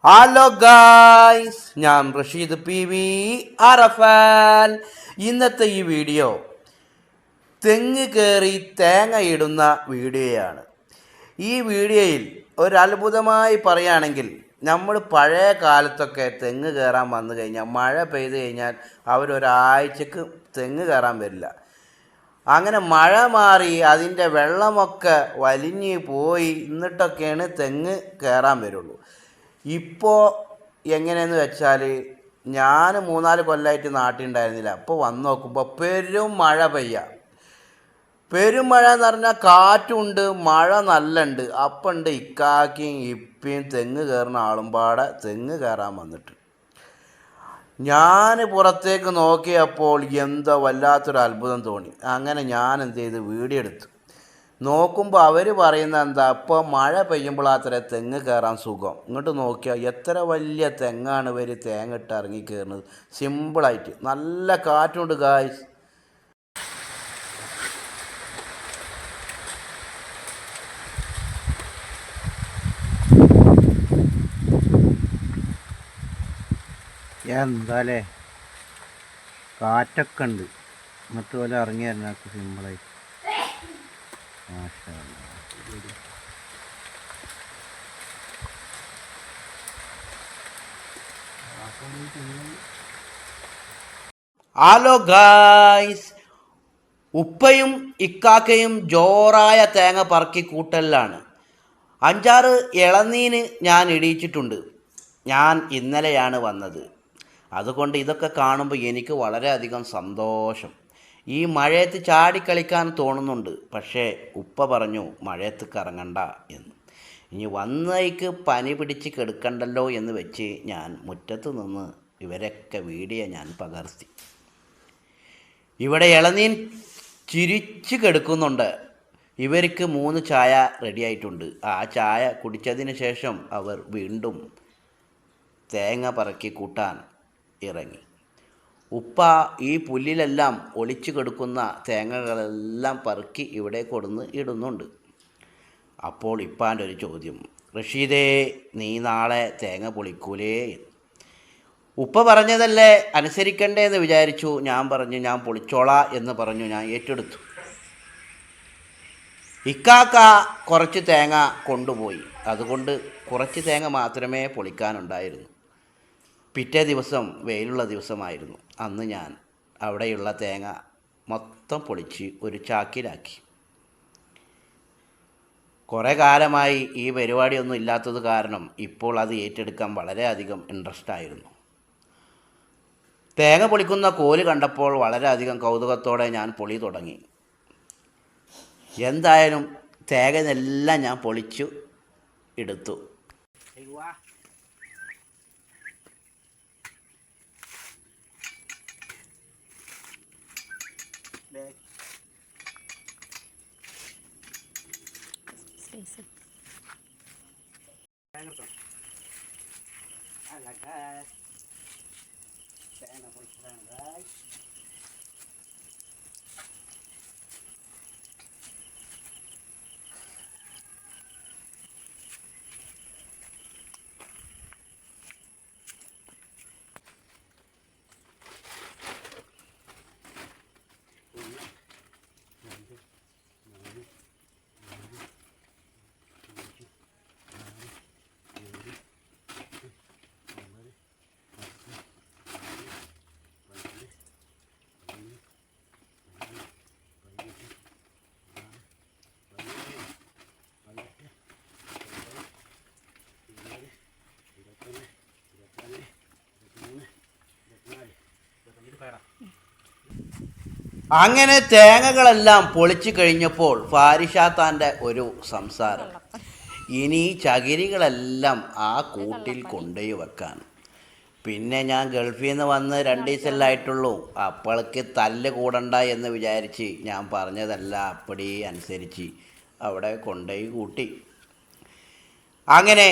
Hello guys, ഞാൻ Rasheed PV അറഫാൽ. ഇന്നത്തെ ഈ വീഡിയോ തെങ്ങ് കയറി തേങ്ങയിടുന്ന വീഡിയോയാണ്. ഈ വീഡിയോയിൽ ഒരത്ഭുതമായി പറയുകയാണെങ്കിൽ, നമ്മൾ പഴയ കാലത്തൊക്കെ തെങ്ങ് കയറാൻ വന്നു കഴിഞ്ഞാൽ, മഴ പെയ്തു കഴിഞ്ഞാൽ അവരൊരാഴ്ചക്ക് തെങ്ങ് കയറാൻ വരില്ല. അങ്ങനെ മഴ മാറി അതിൻ്റെ വെള്ളമൊക്കെ വലിഞ്ഞ് പോയി എന്നിട്ടൊക്കെയാണ് തെങ്ങ് കയറാൻ വരുള്ളൂ. ഇപ്പോൾ എങ്ങനെയെന്ന് വെച്ചാൽ, ഞാൻ 3-4 കൊല്ലമായിട്ട് നാട്ടിലുണ്ടായിരുന്നില്ല. അപ്പോൾ വന്ന് നോക്കുമ്പോൾ പെരും മഴ പെയ്യുക. പെരും മഴ എന്ന് പറഞ്ഞാൽ കാറ്റുണ്ട്, മഴ നല്ല ഉണ്ട്. അപ്പം ഉണ്ട് ഇക്കാക്കിയും ഇപ്പയും തെങ്ങ് കയറുന്ന ആളും പാടെ തെങ്ങ് കയറാൻ വന്നിട്ട്. ഞാൻ പുറത്തേക്ക് നോക്കിയപ്പോൾ എന്തോ വല്ലാത്തൊരു അത്ഭുതം തോന്നി. അങ്ങനെ ഞാൻ എന്ത് ചെയ്ത് വീഡിയോ എടുത്തു. നോക്കുമ്പോൾ അവർ പറയുന്നത് എന്താ, ഇപ്പോൾ മഴ പെയ്യുമ്പോൾ അത്ര തെങ്ങ് കയറാൻ സുഖം. ഇങ്ങോട്ട് നോക്കിയാൽ എത്ര വലിയ തെങ്ങാണ് ഇവർ തേങ്ങ ഇട്ട് ഇറങ്ങി കയറുന്നത്. സിമ്പിളായിട്ട് നല്ല കാറ്റുണ്ട് ഗായ്സ്. എന്താലേ കാറ്റൊക്കെ ഉണ്ട്. എന്നിട്ട് പോലെ ഇറങ്ങി തരണക്ക് സിമ്പിളായിട്ട്. മാഷാ അല്ലാഹ്. ഹലോ ഗായ്സ്, ഉപ്പയും ഇക്കാക്കയും ജോറായ തേങ്ങ പറക്കി കൂട്ടലിലാണ്. 5-6 ഇളനീന് ഞാൻ ഇടിയിച്ചിട്ടുണ്ട്. ഞാൻ ഇന്നലെയാണ് വന്നത്. അതുകൊണ്ട് ഇതൊക്കെ കാണുമ്പോൾ എനിക്ക് വളരെയധികം സന്തോഷം. ഈ മഴയത്ത് ചാടിക്കളിക്കാൻ തോന്നുന്നുണ്ട്. പക്ഷേ ഉപ്പ പറഞ്ഞു മഴയത്ത് കറങ്ങണ്ട എന്ന്. ഇനി വന്നേക്ക് പനി പിടിച്ച് കെടുക്കണ്ടല്ലോ എന്ന് വെച്ച് ഞാൻ മുറ്റത്ത് നിന്ന് ഇവരൊക്കെ വീഡിയോ ഞാൻ പകർത്തി. ഇവിടെ ഇളനീൻ ചിരിച്ച് കെടുക്കുന്നുണ്ട്. ഇവർക്ക് 3 ചായ റെഡി ആയിട്ടുണ്ട്. ആ ചായ കുടിച്ചതിന് ശേഷം അവർ വീണ്ടും തേങ്ങ പറക്കി കൂട്ടാൻ ഇറങ്ങി. ഉപ്പ ഈ പുല്ലിലെല്ലാം ഒളിച്ചു കിടക്കുന്ന തേങ്ങകളെല്ലാം പറക്കി ഇവിടെ കൊടുന്ന് ഇടുന്നുണ്ട്. അപ്പോൾ ഇപ്പാൻ്റെ ഒരു ചോദ്യം, റഷീദേ, നീ നാളെ തേങ്ങ പൊളിക്കൂലേ? ഉപ്പ പറഞ്ഞതല്ലേ അനുസരിക്കണ്ടേ എന്ന് വിചാരിച്ചു. ഞാൻ പറഞ്ഞു ഞാൻ പൊളിച്ചോളാ എന്ന് പറഞ്ഞു. ഞാൻ ഏറ്റെടുത്തു. ഇക്കാക്ക കുറച്ച് തേങ്ങ കൊണ്ടുപോയി. അതുകൊണ്ട് കുറച്ച് തേങ്ങ മാത്രമേ പൊളിക്കാനുണ്ടായിരുന്നു. പിറ്റേ ദിവസം വെയിലുള്ള ദിവസമായിരുന്നു. അന്ന് ഞാൻ അവിടെയുള്ള തേങ്ങ മൊത്തം പൊളിച്ച് ഒരു ചാക്കിലാക്കി. കുറേ കാലമായി ഈ പരിപാടിയൊന്നും ഇല്ലാത്തത് കാരണം ഇപ്പോൾ അത് ഏറ്റെടുക്കാൻ വളരെയധികം ഇൻട്രസ്റ്റ് ആയിരുന്നു. തേങ്ങ പൊളിക്കുന്ന കോല് കണ്ടപ്പോൾ വളരെയധികം കൗതുകത്തോടെ ഞാൻ പൊളി തുടങ്ങി. എന്തായാലും തേങ്ങയെല്ലാം ഞാൻ പൊളിച്ചു എടുത്തു. അങ്ങനെ തേങ്ങകളെല്ലാം പൊളിച്ചു കഴിഞ്ഞപ്പോൾ ഫാരിഷാത്താൻ്റെ ഒരു സംസാരം, ഇനി ചകിരികളെല്ലാം ആ കൂട്ടിൽ കൊണ്ടുപോയി വെക്കാൻ. പിന്നെ ഞാൻ ഗൾഫിൽ നിന്ന് വന്ന് 2 ദിവസമല്ലായിട്ടുള്ളൂ. അപ്പോഴേക്ക് തല്ല് കൂടണ്ട എന്ന് വിചാരിച്ച് ഞാൻ പറഞ്ഞതല്ല അപ്പടി അനുസരിച്ച് അവിടെ കൊണ്ടുപോയി കൂട്ടി. അങ്ങനെ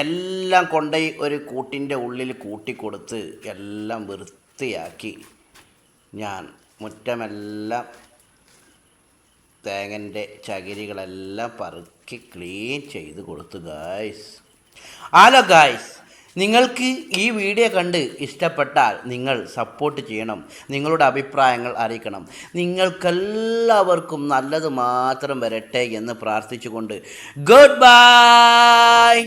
എല്ലാം കൊണ്ടുപോയി ഒരു കൂട്ടിൻ്റെ ഉള്ളിൽ കൂട്ടിക്കൊടുത്ത് എല്ലാം വൃത്തിയാക്കി ഞാൻ മുറ്റമെല്ലാം തേങ്ങൻ്റെ ചകിരികളെല്ലാം പറക്കി ക്ലീൻ ചെയ്ത് കൊടുത്തു ഗായ്സ്. ഹലോ ഗായ്സ്, നിങ്ങൾക്ക് ഈ വീഡിയോ കണ്ട് ഇഷ്ടപ്പെട്ടാൽ നിങ്ങൾ സപ്പോർട്ട് ചെയ്യണം, നിങ്ങളുടെ അഭിപ്രായങ്ങൾ അറിയിക്കണം. നിങ്ങൾക്കെല്ലാവർക്കും നല്ലത് മാത്രം വരട്ടെ എന്ന് പ്രാർത്ഥിച്ചുകൊണ്ട് ഗുഡ് ബൈ.